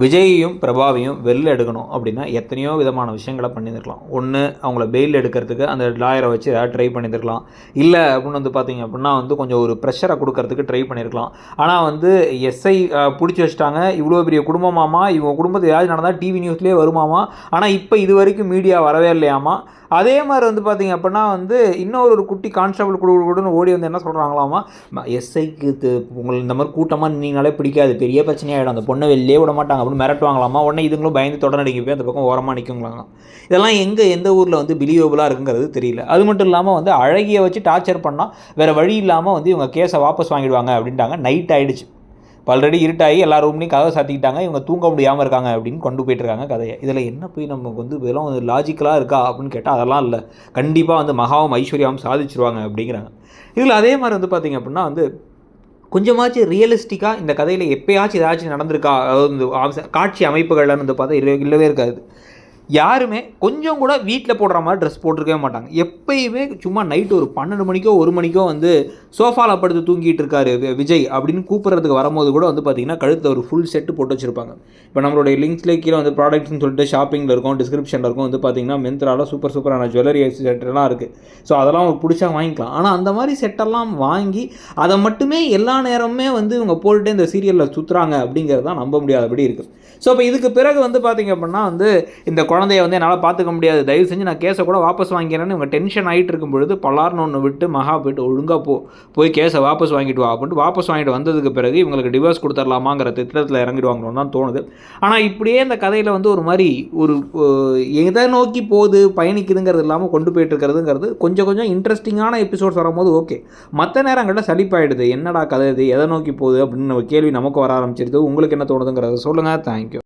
விஜயையும் பிரபாவையும் வெளில எடுக்கணும் அப்படின்னா எத்தனையோ விதமான விஷயங்களை பண்ணியிருக்கலாம். ஒன்று, அவங்கள பெயில் எடுக்கிறதுக்கு அந்த லாயரை வச்சு ஏதாவது ட்ரை பண்ணியிருக்கலாம். இல்லை அப்படின்னு வந்து பார்த்திங்க அப்படின்னா வந்து கொஞ்சம் ஒரு ப்ரெஷரை கொடுக்கறதுக்கு ட்ரை பண்ணியிருக்கலாம். ஆனால் வந்து எஸ்ஐ பிடிச்சி வச்சுட்டாங்க. இவ்வளோ பெரிய குடும்பமாமா, இவங்க குடும்பத்தை ஏதாவது நடந்தால் டிவி நியூஸ்லேயே வருமாமா. ஆனால் இப்போ இது வரைக்கும் மீடியா வரவே இல்லையாமா. அதே மாதிரி வந்து பார்த்திங்க அப்படின்னா வந்து இன்னொரு குட்டி கான்ஸ்டபிள் கூடன்னு ஓடி வந்து என்ன சொல்கிறாங்களாமா, எஸ்ஐக்கு உங்களுக்கு இந்த மாதிரி கூட்டமாக நீங்களே பிடிக்காது, பெரிய பிரச்சனையாகிடும், அந்த பொண்ணை வெளியே விட மாட்டாங்க அப்படின்னு மிரட்டுவாங்களாமா. உடனே இதுங்களும் பயந்து தொடர்ந்து போய் அந்த பக்கம் ஓரமாக நிற்குங்களாங்க. இதெல்லாம் எந்த ஊரில் வந்து பிலீவபுளாக இருக்குங்கிறது தெரியல. அது மட்டும் இல்லாமல் வந்து அழகியை வச்சு டார்ச்சர் பண்ணால் வேறு வழி இல்லாமல் வந்து இவங்க கேஸை வாபஸ் வாங்கிடுவாங்க அப்படின்ட்டாங்க. நைட் ஆகிடுச்சு. ஆல்ரெடி இருட்டாகி எல்லா ரூம்லையும் கதவை சாத்திக்கிட்டாங்க. இவங்க தூங்க முடியாமல் இருக்காங்க அப்படின்னு கொண்டு போயிட்டுருக்காங்க கதையை. இதில் என்ன போய் நமக்கு வந்து இதெல்லாம் வந்து லாஜிக்கலாக இருக்கா அப்படின்னு கேட்டால் அதெல்லாம் இல்லை. கண்டிப்பாக வந்து மகாவும் ஐஸ்வர்யாவும் சாதிச்சிருவாங்க அப்படிங்கிறாங்க. இதில் அதே மாதிரி வந்து பார்த்திங்க அப்படின்னா வந்து கொஞ்சமாச்சும் ரியலிஸ்டிக்காக இந்த கதையில் எப்போயாச்சும் ஏதாச்சும் நடந்திருக்கா, அதாவது காட்சி அமைப்புகள்லாம் வந்து பார்த்தா இல்லவே இருக்காது. யாருமே கொஞ்சம் கூட வீட்டில் போடுற மாதிரி ட்ரெஸ் போட்டிருக்கவே மாட்டாங்க. எப்பயுமே சும்மா நைட்டு ஒரு 12 மணிக்கோ 1 மணிக்கோ வந்து சோஃபாவில் படுத்து தூங்கிட்டு இருக்காரு விஜய் அப்படின்னு கூப்பிட்றதுக்கு வரும்போது கூட வந்து பார்த்திங்கன்னா கழுத்தில் ஒரு ஃபுல் செட்டு போட்டு வச்சுருப்பாங்க. இப்போ நம்மளுடைய லிங்க்ஸ்லேயே கீழே வந்து ப்ராடக்ட்ஸ்னு சொல்லிட்டு ஷாப்பிங்கில் இருக்கும், டிஸ்கிரிப்ஷனில் இருக்கும், வந்து பார்த்திங்கன்னா மென்த்ராவில் சூப்பரான ஜுவல்லரி செட்டெல்லாம் இருக்குது. ஸோ அதெல்லாம் உங்களுக்கு பிடிச்சா வாங்கிக்கலாம். ஆனால் அந்த மாதிரி செட்டெல்லாம் வாங்கி அதை மட்டுமே எல்லா நேரமுமே வந்து இவங்க போட்டுட்டு இந்த சீரியலில் சுற்றுறாங்க அப்படிங்கிறது தான் நம்ப முடியாதபடி இருக்குது. ஸோ இப்போ இதுக்கு பிறகு வந்து பார்த்திங்க அப்படின்னா வந்து இந்த குழந்தைய வந்து என்னால் பார்த்துக்க முடியாது, தயவு செஞ்சு நான் கேஸை கூட வாபஸ் வாங்கிறேன்னு இவங்க டென்ஷன் ஆகிட்டு இருக்கும் பொழுது பலார்னு ஒன்று விட்டு மகா போய்ட்டு ஒழுங்காக போய் கேஸை வாபஸ் வாங்கிட்டு வா அப்படின்ட்டு வாபஸ் வாங்கிட்டு வந்ததுக்கு பிறகு இவங்களுக்கு டிவோர்ஸ் கொடுத்துடலாமாங்கிற திட்டத்தில் இறங்கிடுவாங்கன்னு தான் தோணுது. ஆனால் இப்படியே இந்த கதையில் வந்து ஒரு மாதிரி ஒரு எதை நோக்கி போகுது பயணிக்குதுங்கிறது இல்லாமல் கொண்டு போயிட்டு இருக்கிறதுங்கிறது கொஞ்சம் இன்ட்ரெஸ்டிங்கான எபிசோட்ஸ் வரும்போது ஓகே. மற்ற நேரங்களில் சலிப்பாயிடுது. என்னடா கதை இது, எதை நோக்கி போகுது அப்படின்னு கேள்வி நமக்கு வர ஆரம்பிச்சிருது. உங்களுக்கு என்ன தோணுதுங்கிறத சொல்லுங்கள். தேங்க்யூ.